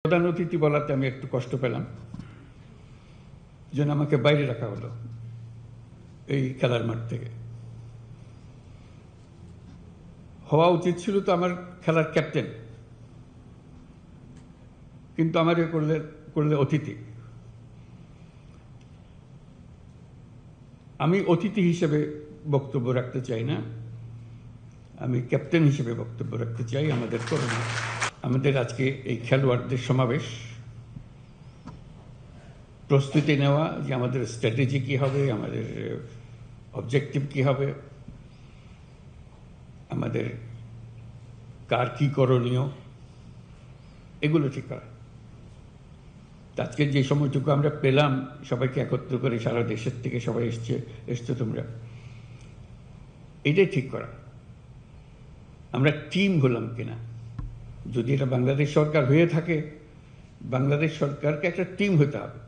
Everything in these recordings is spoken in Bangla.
প্রধান অতিথি বলাতে আমি একটু কষ্ট পেলাম, যেন আমাকে বাইরে রাখা হলো এই খেলার মাঠ থেকে। হওয়া উচিত ছিল তো আমার খেলার ক্যাপ্টেন, কিন্তু আমার করলে অতিথি। আমি অতিথি হিসেবে বক্তব্য রাখতে চাই না, আমি ক্যাপ্টেন হিসেবে বক্তব্য রাখতে চাই। আমাদের আজকে এই খেলোয়াড়দের সমাবেশ, প্রস্তুতি নেওয়া যে আমাদের স্ট্র্যাটেজি কী হবে, আমাদের অবজেক্টিভ কী হবে, আমাদের কার কী করণীয়, এগুলো ঠিক করা। আজকে যে সময়টুকু আমরা পেলাম সবাইকে একত্র করে, সারা দেশের থেকে সবাই এসছো তোমরা, এটাই ঠিক করা। আমরা টিম হলাম কিনা, যদি এটা বাংলাদেশ সরকার হয়ে থাকে, বাংলাদেশ সরকারকে একটা টিম হতে হবে।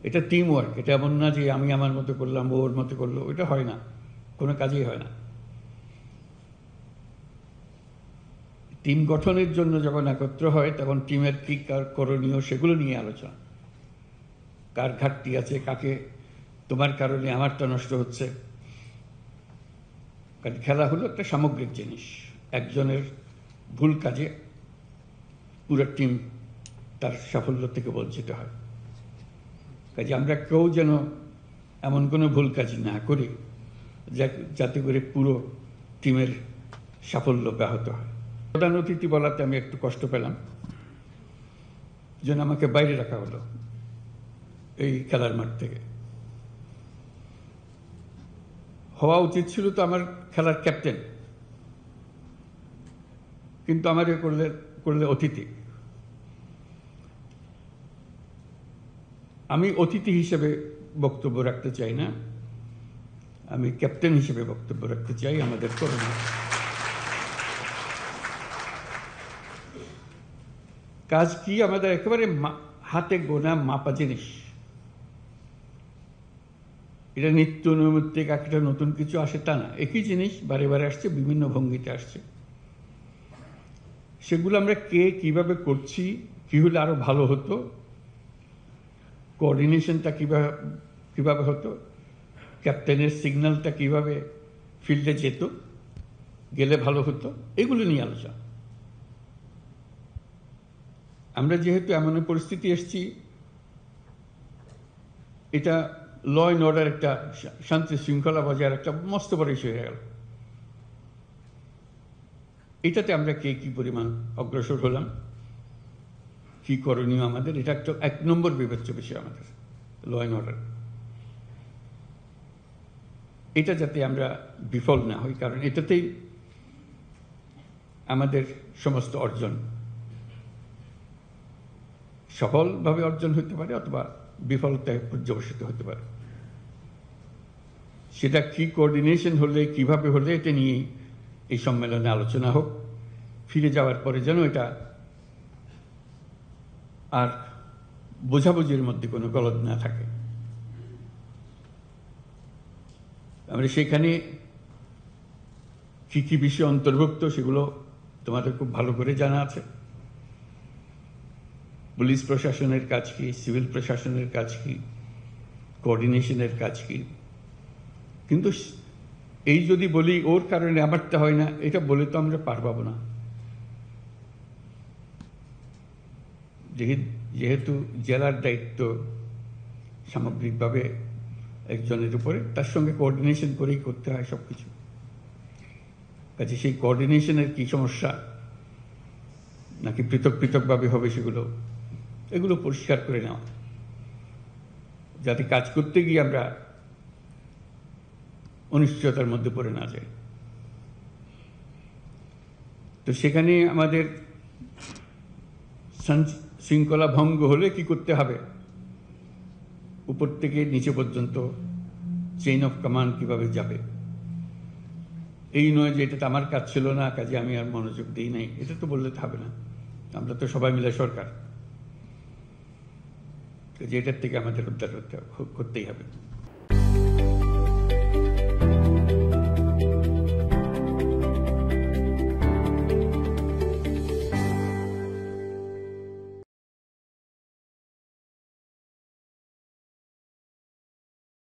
এটা টিম ওয়ার্ক, এটা এমন না যে আমি আমার মতো করলাম, ওর মতো করলো, ওইটা হয় না, কোনো কাজেই হয় না। টিম গঠনের জন্য যখন একত্র হয় তখন টিমের কী কার করণীয় সেগুলো নিয়ে আলোচনা, কার ঘাটতি আছে, কাকে তোমার কারণে আমারটা নষ্ট হচ্ছে। কারণ খেলা হলো একটা সামগ্রিক জিনিস, একজনের ভুল কাজে পুরো টিম তার সাফল্য থেকে বঞ্চিত হয়। কাজে আমরা কেউ যেন এমন কোনো ভুল কাজ না করি যাতে করে পুরো টিমের সাফল্য ব্যাহত হয়। প্রধান অতিথি বলাতে আমি একটু কষ্ট পেলাম, যেন আমাকে বাইরে রাখা হলো এই খেলার মাঠ থেকে। হওয়া উচিত ছিল তো আমার খেলার ক্যাপ্টেন, কিন্তু আমার করলে অতিথি। আমি অতিথি হিসেবে বক্তব্য রাখতে চাই না, আমি ক্যাপ্টেন হিসেবে বক্তব্য রাখতে চাই। আমাদের করণীয় কাজ কি, আমাদের একেবারে হাতে গোনা মাপা জিনিস। এটা নিত্য নৈমিত্তিক একটা নতুন কিছু আসে তা না, একই জিনিস বারে বারে আসছে, বিভিন্ন ভঙ্গিতে আসছে। সেগুলো আমরা কে কিভাবে করছি, কি হলে আরো ভালো হতো, কোঅর্ডিনেশনটা কিভাবে হতো, ক্যাপ্টেনের সিগন্যালটা কিভাবে ফিল্ডে যেত, গেলে ভালো হতো, এগুলো নিয়ে আলোচনা। আমরা যেহেতু এমন পরিস্থিতি এসেছি, এটা ল অ্যান্ড অর্ডার, একটা শান্তি শৃঙ্খলা বজায় একটা মস্ত বড় ইস্যু হয়ে গেল। এটাতে আমরা কে কি পরিমাণ অগ্রসর হলাম, কি করণীয় আমাদের, এটা একটা 1 নম্বর বিবেচ্য বিষয় আমাদের ল অ্যান্ড অর্ডার। এটা যাতে আমরা বিফল না হই, কারণ এটাতেই আমাদের সমস্ত অর্জন সফলভাবে অর্জন হতে পারে অথবা বিফলতায় পর্যবসিত হতে পারে। সেটা কি কোঅর্ডিনেশন হলে, কিভাবে হলে, এটা নিয়ে এই সম্মেলনে আলোচনা হোক। ফিরে যাওয়ার পরে যেন এটা আর বোঝাবুঝির মধ্যে কোনো গলদ না থাকে। আমরা সেখানে কি কি বিষয় অন্তর্ভুক্ত সেগুলো তোমাদের খুব ভালো করে জানা আছে। পুলিশ প্রশাসনের কাজ কি, সিভিল প্রশাসনের কাজ কি, কোঅর্ডিনেশনের কাজ কি। কিন্তু এই যদি বলি ওর কারণে আমারটা হয় না, এটা বলে তো আমরা পার পাবো না। যেহেতু জেলার দায়িত্ব সামগ্রিকভাবে একজনের উপরে, তার সঙ্গে কোঅর্ডিনেশন করেই করতে হয় সব কিছু। কাজে সেই কোঅর্ডিনেশনের কি সমস্যা, নাকি পৃথক পৃথকভাবে হবে, এগুলো পরিষ্কার করে নেওয়া, যাতে কাজ করতে গিয়ে আমরা অনিশ্চয়তার মধ্যে পড়ে না যাই। তো সেখানে আমাদের শৃঙ্খলা ভঙ্গ হলে কি করতে হবে, উপর থেকে নিচে পর্যন্ত চেইন অফ কমান্ড কিভাবে যাবে। এই নয় যে এটা আমার কাজ ছিল না, কাজে আমি আর মনোযোগ দিই নাই, এটা তো বললে তো হবে না। আমরা তো সবাই মিলে সরকার, যে এটার থেকে আমাদের উদ্ধার করতেই হবে।